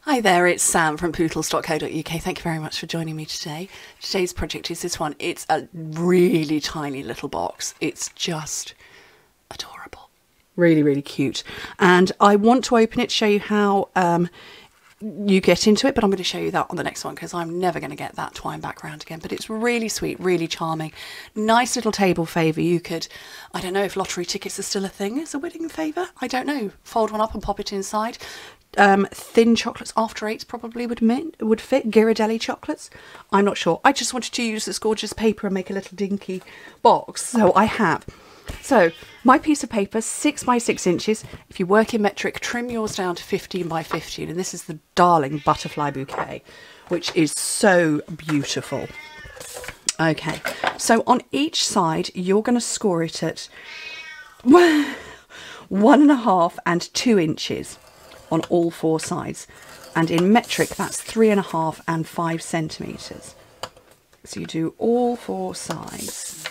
Hi there, it's Sam from Pootles.co.uk. Thank you very much for joining me today. Today's project is this one. It's a really tiny little box. It's just adorable. Really, really cute. And I want to open it to show you how you get into it, but I'm going to show you that on the next one because I'm never going to get that twine back round again. But it's really sweet, really charming. Nice little table favour. You could, I don't know if lottery tickets are still a thing as a wedding favour. I don't know. Fold one up and pop it inside. Thin chocolates after eights probably would fit. Ghirardelli chocolates, I'm not sure. I just wanted to use this gorgeous paper and make a little dinky box, so I have. So my piece of paper, 6 by 6 inches. If you work in metric, trim yours down to 15 by 15, and this is the darling butterfly bouquet, which is so beautiful. Okay, so on each side you're going to score it at 1.5 and 2 inches. On all 4 sides, and in metric that's 3.5 and 5 centimetres. So you do all 4 sides.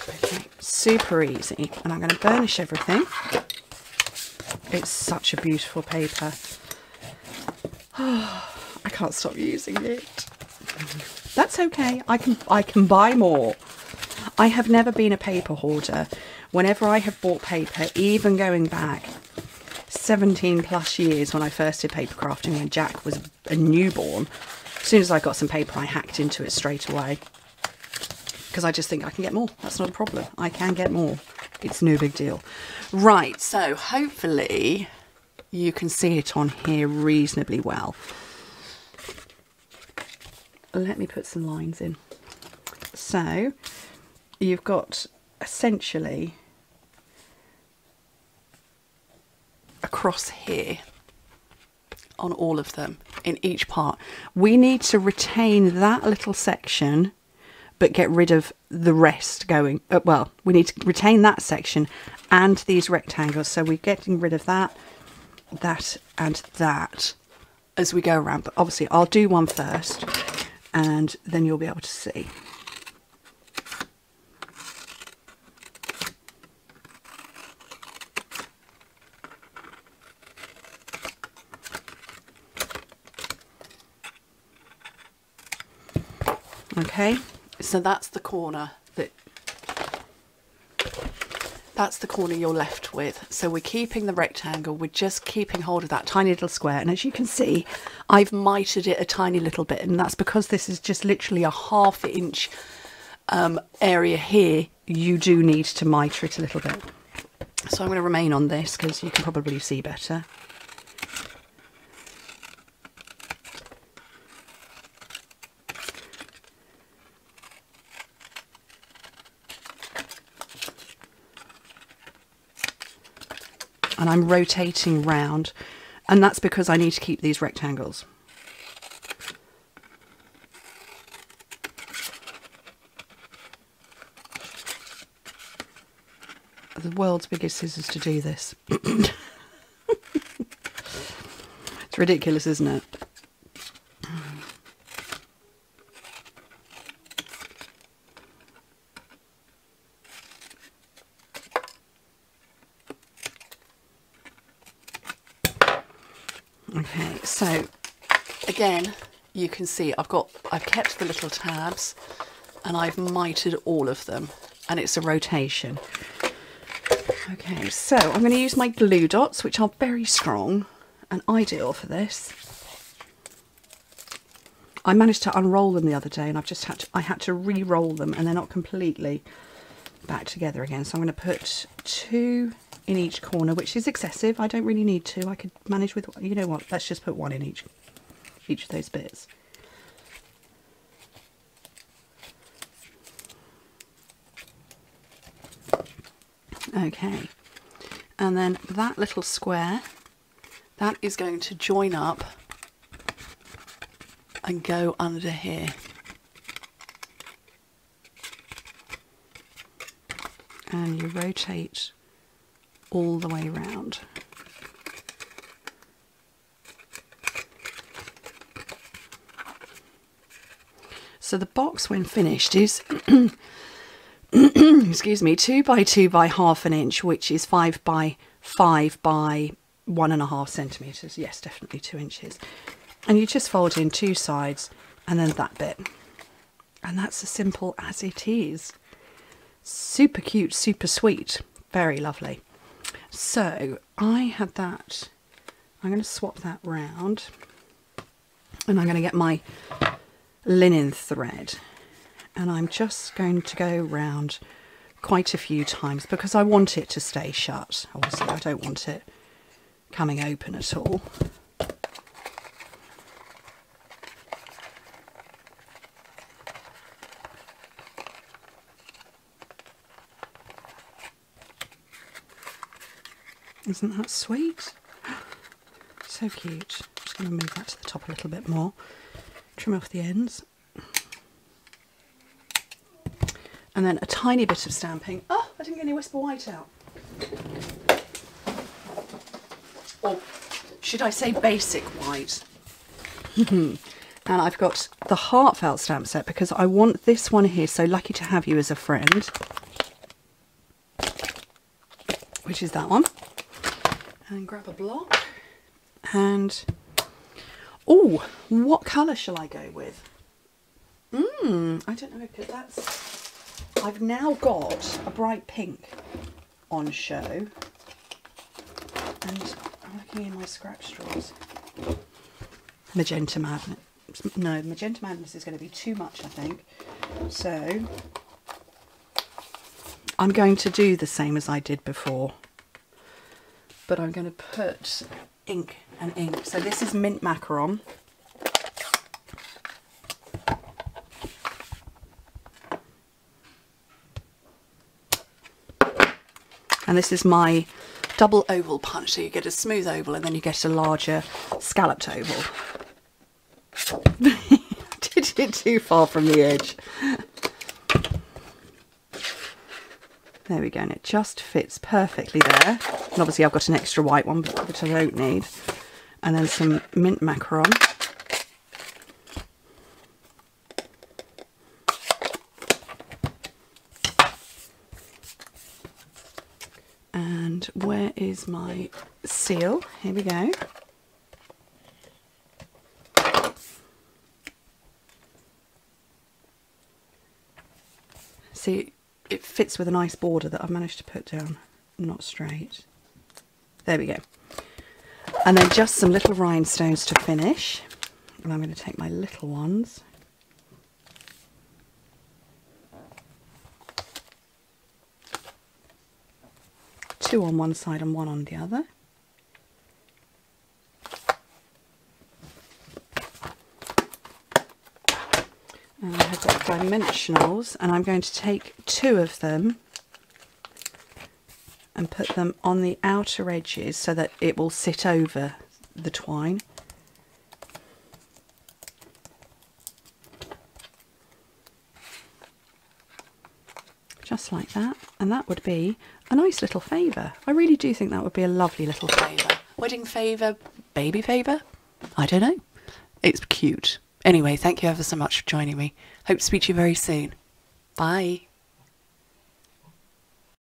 Okay, super easy, and I'm going to burnish everything. It's such a beautiful paper. Oh, I can't stop using it. That's okay, I can buy more. I have never been a paper hoarder. Whenever I have bought paper, even going back 17 plus years when I first did paper crafting when Jack was a newborn, as soon as I got some paper I hacked into it straight away. Because I just think I can get more. That's not a problem. I can get more. It's no big deal. Right, so hopefully you can see it on here reasonably well. Let me put some lines in. So you've got essentially across here on all of them in each part. We need to retain that little section but get rid of the rest going. Well, we need to retain that section and these rectangles. So we're getting rid of that, that and that as we go around. But obviously I'll do one first, and then you'll be able to see. Okay, so that's the corner that's the corner you're left with. So we're keeping the rectangle, we're just keeping hold of that tiny little square, and as you can see I've mitered it a tiny little bit, and that's because this is just literally a ½ inch area here. You do need to miter it a little bit. So I'm going to remain on this because you can probably see better. And I'm rotating round, and that's because I need to keep these rectangles. The world's biggest scissors to do this. It's ridiculous, isn't it? Okay, so again, you can see I've kept the little tabs and I've mitered all of them, and it's a rotation. Okay, so I'm going to use my glue dots, which are very strong and ideal for this. I managed to unroll them the other day, and I had to re-roll them, and they're not completely back together again. So I'm going to put 2 in each corner, which is excessive. I don't really need 2. I could manage with, you know what, let's just put 1 in each of those bits. Okay, and then that little square, that is going to join up and go under here. And you rotate all the way around. So the box, when finished, is excuse me, 2 by 2 by half an inch, which is 5 by 5 by 1.5 centimetres. Yes, definitely 2 inches. And you just fold in 2 sides and then that bit. And that's as simple as it is. Super cute, super sweet, very lovely. So I had that, I'm going to swap that round and I'm going to get my linen thread and I'm just going to go round quite a few times because I want it to stay shut. Obviously I don't want it coming open at all. Isn't that sweet? So cute. I'm just going to move that to the top a little bit more. Trim off the ends. And then a tiny bit of stamping. Oh, I didn't get any Whisper White out. Or should I say basic white? And I've got the Heartfelt stamp set because I want this one here, So Lucky to Have You as a Friend. Which is that one. And grab a block and oh, what colour shall I go with? I don't know, because I've now got a bright pink on show and I'm looking in my scratch straws. Magenta Madness. No, Magenta Madness is going to be too much, I think. So I'm going to do the same as I did before. But I'm going to put ink and ink. So this is Mint Macaron. And this is my double oval punch. So you get a smooth oval and then you get a larger scalloped oval. Did it too far from the edge. There we go, and it just fits perfectly there. And obviously I've got an extra white one, which I don't need. And then some Mint Macaron. And where is my seal? Here we go. See, it fits with a nice border that I've managed to put down, not straight. There we go. And then just some little rhinestones to finish. And I'm going to take my little ones. Two on one side and one on the other. And I have got dimensionals, and I'm going to take 2 of them and put them on the outer edges so that it will sit over the twine. Just like that, and that would be a nice little favour. I really do think that would be a lovely little favour. Wedding favour, baby favour? I don't know. It's cute. Anyway, thank you ever so much for joining me. Hope to speak to you very soon. Bye.